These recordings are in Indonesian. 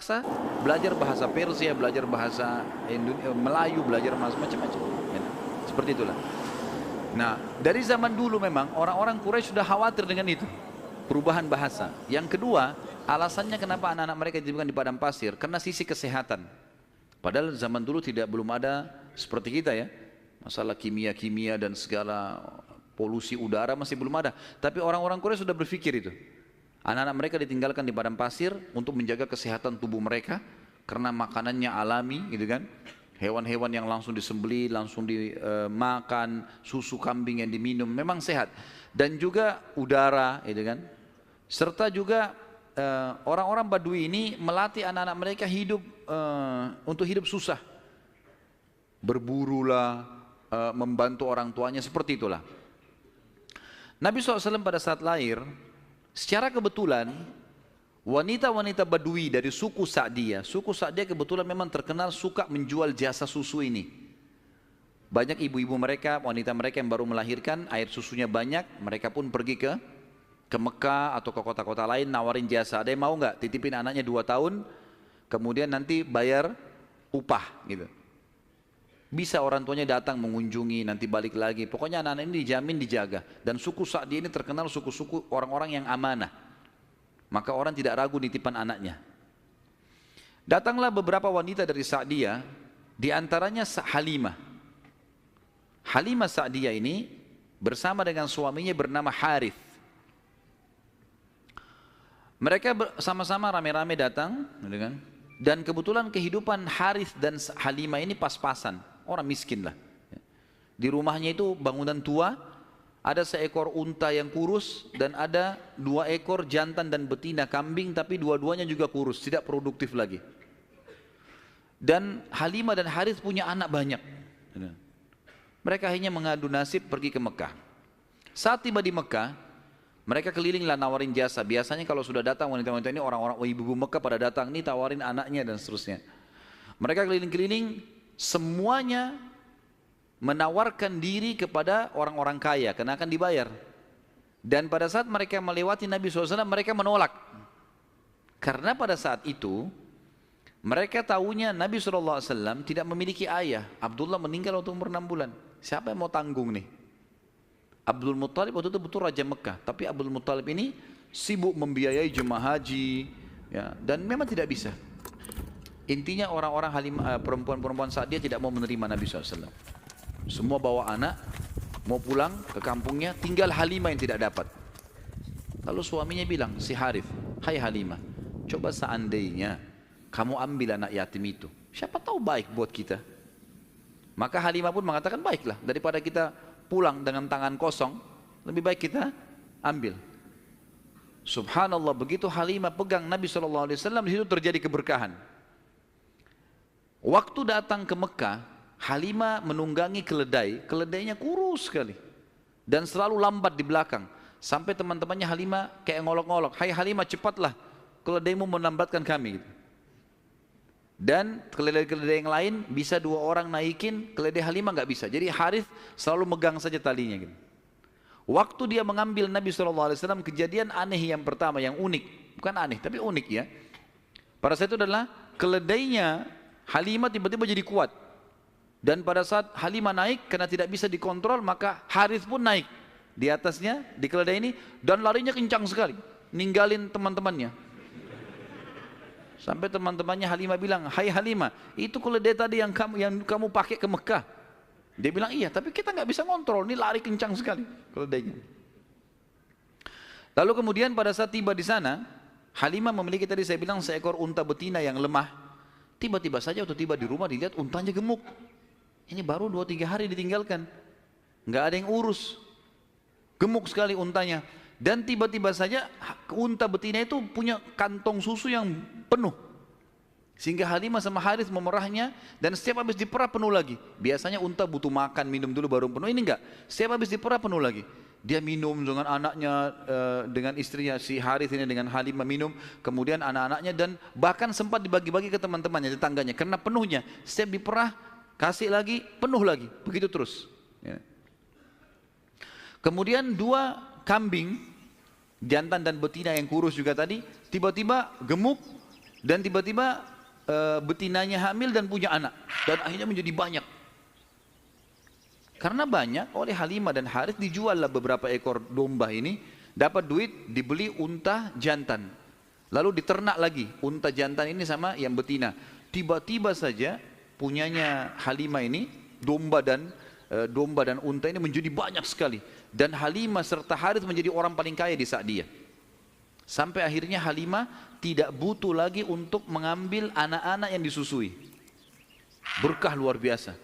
bahasa, belajar bahasa Persia, belajar bahasa Melayu, belajar macam-macam. Ya, seperti itulah. Nah, dari zaman dulu memang orang-orang Quraisy sudah khawatir dengan itu, perubahan bahasa. Yang kedua, alasannya kenapa anak-anak mereka dititipkan di padang pasir, karena sisi kesehatan. Padahal zaman dulu belum ada seperti kita ya, masalah kimia-kimia dan segala polusi udara masih belum ada. Tapi orang-orang Quraisy sudah berpikir itu. Anak-anak mereka ditinggalkan di padang pasir untuk menjaga kesehatan tubuh mereka, karena makanannya alami gitu kan. Hewan-hewan yang langsung disembelih, langsung dimakan, susu kambing yang diminum, memang sehat. Dan juga udara, gitu kan. Serta juga orang-orang Badui ini melatih anak-anak mereka hidup untuk hidup susah. Berburulah, membantu orang tuanya, seperti itulah. Nabi SAW pada saat lahir, secara kebetulan, wanita-wanita Badui dari suku Sa'diyah kebetulan memang terkenal suka menjual jasa susu ini. Banyak ibu-ibu mereka, wanita mereka yang baru melahirkan, air susunya banyak, mereka pun pergi ke Mekah atau ke kota-kota lain nawarin jasa. Ada yang mau nggak titipin anaknya 2 tahun, kemudian nanti bayar upah gitu. Bisa orang tuanya datang mengunjungi, nanti balik lagi. Pokoknya anak-anak ini dijamin dijaga. Dan suku Sa'diyah ini terkenal suku-suku orang-orang yang amanah. Maka orang tidak ragu nitipan anaknya. Datanglah beberapa wanita dari Sa'diyah, di antaranya Halimah. Halimah Sa'diyah ini bersama dengan suaminya bernama Harith. Mereka sama-sama rame-rame datang, dan kebetulan kehidupan Harith dan Halimah ini pas-pasan, orang miskin lah. Di rumahnya itu bangunan tua, ada seekor unta yang kurus dan ada 2 ekor jantan dan betina kambing, tapi dua-duanya juga kurus, tidak produktif lagi. Dan Halimah dan Harith punya anak banyak. Mereka akhirnya mengadu nasib pergi ke Mekah. Saat tiba di Mekah, mereka kelilinglah nawarin jasa. Biasanya kalau sudah datang wanita-wanita ini, orang-orang ibu-ibu Mekah pada datang, nih tawarin anaknya dan seterusnya. Mereka keliling-keliling, semuanya menawarkan diri kepada orang-orang kaya karena akan dibayar. Dan pada saat mereka melewati Nabi SAW, mereka menolak. Karena pada saat itu mereka tahunya Nabi SAW tidak memiliki ayah. Abdullah meninggal waktu umur 6 bulan. Siapa yang mau tanggung nih? Abdul Muttalib waktu itu betul Raja Mekah, tapi Abdul Muttalib ini sibuk membiayai jemaah haji ya, dan memang tidak bisa. Intinya orang-orang perempuan-perempuan saat dia tidak mau menerima Nabi SAW. Semua bawa anak, mau pulang ke kampungnya, tinggal Halimah yang tidak dapat. Lalu suaminya bilang, si Harith, hai Halimah, coba seandainya kamu ambil anak yatim itu, siapa tahu baik buat kita. Maka Halimah pun mengatakan, baiklah, daripada kita pulang dengan tangan kosong, lebih baik kita ambil. Subhanallah, begitu Halimah pegang Nabi SAW, di situ terjadi keberkahan. Waktu datang ke Mekah, Halimah menunggangi keledai, keledainya kurus sekali dan selalu lambat di belakang, sampai teman-temannya Halimah kayak ngolok-ngolok, hai Halimah cepatlah, keledaimu melambatkan kami gitu. Dan keledai-keledai yang lain bisa 2 orang naikin, keledai Halimah nggak bisa, jadi Harith selalu megang saja talinya gitu. Waktu dia mengambil Nabi SAW, kejadian aneh yang pertama, yang unik, bukan aneh tapi unik ya, pada saat itu adalah keledainya Halimah tiba-tiba jadi kuat. Dan pada saat Halimah naik, karena tidak bisa dikontrol, maka Harith pun naik di atasnya, di keledai ini, dan larinya kencang sekali, ninggalin teman-temannya. Sampai teman-temannya Halimah bilang, hai Halimah, itu keledai tadi yang kamu pakai ke Mekah. Dia bilang, iya, tapi kita nggak bisa kontrol, ini lari kencang sekali keledainya. Lalu kemudian pada saat tiba di sana, Halimah memiliki tadi saya bilang seekor unta betina yang lemah. Tiba-tiba saja waktu tiba di rumah dilihat untanya gemuk. Ini baru 2-3 hari ditinggalkan, nggak ada yang urus, gemuk sekali untanya. Dan tiba-tiba saja unta betina itu punya kantong susu yang penuh, sehingga Halimah sama Harith memerahnya, dan setiap habis diperah penuh lagi. Biasanya unta butuh makan, minum dulu baru penuh, ini enggak, setiap habis diperah penuh lagi. Dia minum dengan anaknya, dengan istrinya si Harith ini, dengan Halimah minum, kemudian anak-anaknya, dan bahkan sempat dibagi-bagi ke teman-temannya, tetangganya, karena penuhnya. Setiap diperah kasih lagi, penuh lagi, begitu terus ya. Kemudian 2 kambing, jantan dan betina yang kurus juga tadi, tiba-tiba gemuk, Dan tiba-tiba betinanya hamil dan punya anak. Dan akhirnya menjadi banyak. Karena banyak, oleh Halimah dan Harith dijuallah beberapa ekor domba ini. Dapat duit, dibeli unta jantan. Lalu diternak lagi unta jantan ini sama yang betina. Tiba-tiba saja punyanya Halimah ini, domba dan unta ini menjadi banyak sekali. Dan Halimah serta Harith menjadi orang paling kaya di Sa'diyah. Sampai akhirnya Halimah tidak butuh lagi untuk mengambil anak-anak yang disusui. Berkah luar biasa.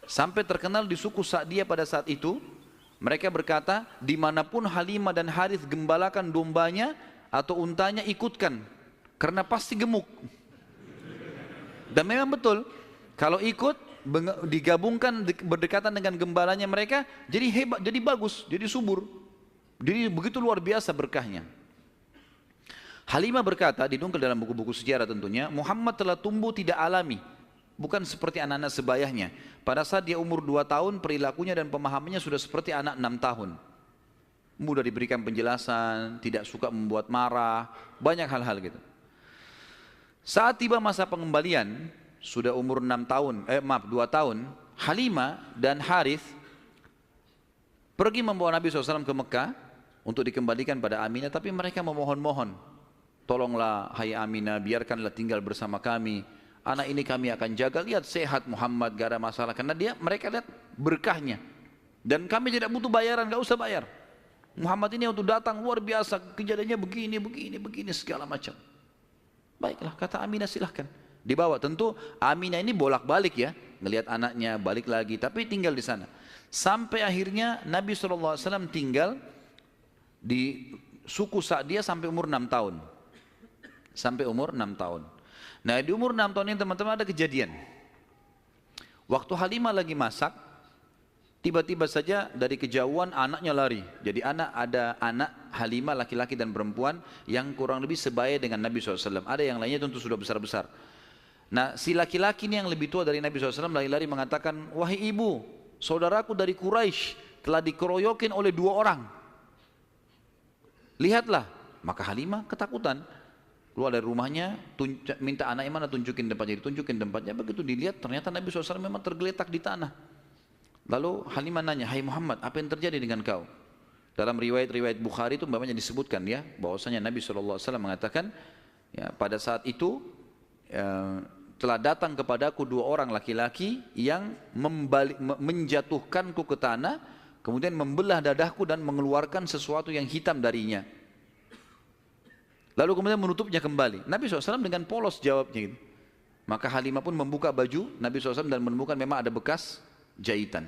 Sampai terkenal di suku Sa'diyah pada saat itu, mereka berkata, dimanapun Halimah dan Harith gembalakan dombanya atau untanya, ikutkan. Karena pasti gemuk. Dan memang betul, kalau ikut, digabungkan berdekatan dengan gembalanya mereka, jadi hebat, jadi bagus, jadi subur. Jadi begitu luar biasa berkahnya. Halimah berkata, dinukil dalam buku-buku sejarah tentunya, Muhammad telah tumbuh tidak alami. Bukan seperti anak-anak sebayahnya. Pada saat dia umur 2 tahun, perilakunya dan pemahamannya sudah seperti anak 6 tahun. Mudah diberikan penjelasan, tidak suka membuat marah, banyak hal-hal gitu. Saat tiba masa pengembalian, sudah umur 2 tahun, Halimah dan Harith pergi membawa Nabi SAW ke Mekah untuk dikembalikan pada Aminah, tapi mereka memohon-mohon, tolonglah hai Aminah, biarkanlah tinggal bersama kami. Anak ini kami akan jaga, lihat sehat Muhammad, gak ada masalah. Karena mereka lihat berkahnya. Dan kami tidak butuh bayaran, gak usah bayar. Muhammad ini untuk datang luar biasa, kejadiannya begini, segala macam. Baiklah, kata Aminah silahkan. Dibawa, tentu Aminah ini bolak-balik ya, ngelihat anaknya, balik lagi, tapi tinggal di sana. Sampai akhirnya Nabi SAW tinggal di suku Sa'diyah sampai umur 6 tahun. Sampai umur 6 tahun. Nah di umur 6 tahun ini teman-teman ada kejadian. Waktu Halimah lagi masak, tiba-tiba saja dari kejauhan anaknya lari. Jadi ada anak Halimah laki-laki dan perempuan yang kurang lebih sebaya dengan Nabi SAW. Ada yang lainnya tentu sudah besar-besar. Nah si laki-laki ini yang lebih tua dari Nabi SAW lari-lari mengatakan, wahai ibu, saudaraku dari Quraisy telah dikeroyokin oleh 2 orang. Lihatlah. Maka Halimah ketakutan. Keluar dari rumahnya, minta anaknya mana, tunjukin tempatnya. Begitu dilihat ternyata Nabi SAW memang tergeletak di tanah. Lalu Halimah nanya, hai Muhammad, apa yang terjadi dengan kau? Dalam riwayat Bukhari itu umpamanya disebutkan ya, bahwasanya Nabi SAW mengatakan, ya, pada saat itu telah datang kepadaku 2 orang laki-laki yang menjatuhkanku ke tanah, kemudian membelah dadahku dan mengeluarkan sesuatu yang hitam darinya. Lalu kemudian menutupnya kembali. Nabi SAW dengan polos jawabnya gitu. Maka Halimah pun membuka baju Nabi SAW dan menemukan memang ada bekas jahitan.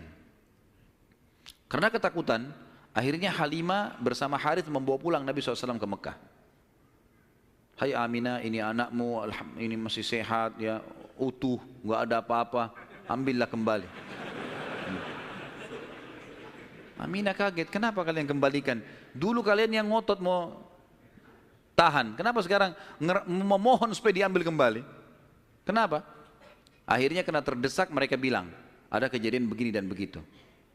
Karena ketakutan, akhirnya Halimah bersama Harith membawa pulang Nabi SAW ke Mekah. Hai Aminah, ini anakmu, ini masih sehat, ya, utuh, nggak ada apa-apa, ambillah kembali. Aminah kaget, kenapa kalian kembalikan? Dulu kalian yang ngotot mau tahan, kenapa sekarang memohon supaya diambil kembali? Kenapa? Akhirnya kena terdesak, mereka bilang ada kejadian begini dan begitu.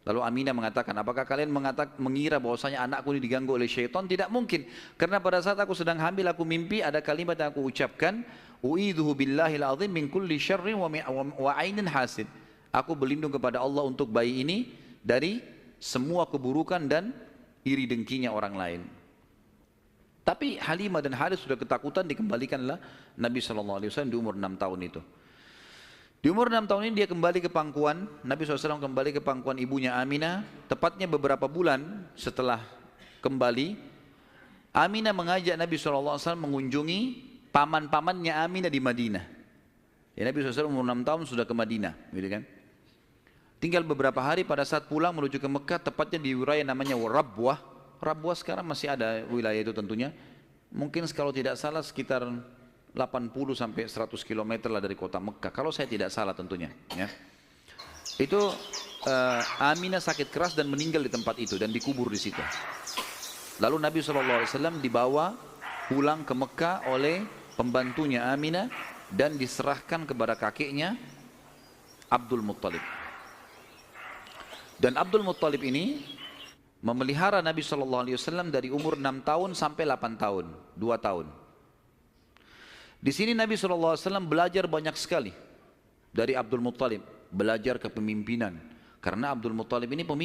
Lalu Aminah mengatakan, apakah kalian mengira bahwasanya anakku ini diganggu oleh syaitan? Tidak mungkin, karena pada saat aku sedang hamil aku mimpi ada kalimat yang aku ucapkan, u'idzuhu billahil azim min kulli syarrin wa ainin hasid. Aku berlindung kepada Allah untuk bayi ini dari semua keburukan dan iri dengkinya orang lain. Tapi Halimah dan Harith sudah ketakutan, dikembalikanlah Nabi SAW di umur 6 tahun itu. Di umur 6 tahun ini dia kembali ke pangkuan, Nabi SAW kembali ke pangkuan ibunya Aminah. Tepatnya beberapa bulan setelah kembali, Aminah mengajak Nabi SAW mengunjungi paman-pamannya Aminah di Madinah. Ya, Nabi SAW umur 6 tahun sudah ke Madinah, gitu kan. Tinggal beberapa hari pada saat pulang menuju ke Mekah, tepatnya di wilayah namanya Rabwah. Rabwah sekarang masih ada wilayah itu tentunya. Mungkin kalau tidak salah sekitar 80 sampai 100 km lah dari kota Mekah. Kalau saya tidak salah tentunya. Ya. Itu Aminah sakit keras dan meninggal di tempat itu dan dikubur di situ. Lalu Nabi SAW dibawa pulang ke Mekah oleh pembantunya Aminah dan diserahkan kepada kakeknya Abdul Muttalib. Dan Abdul Muttalib ini memelihara Nabi SAW dari umur 6 tahun sampai 8 tahun, 2 tahun. Di sini Nabi SAW belajar banyak sekali dari Abdul Muttalib, belajar kepemimpinan. Karena Abdul Muttalib ini pemimpin.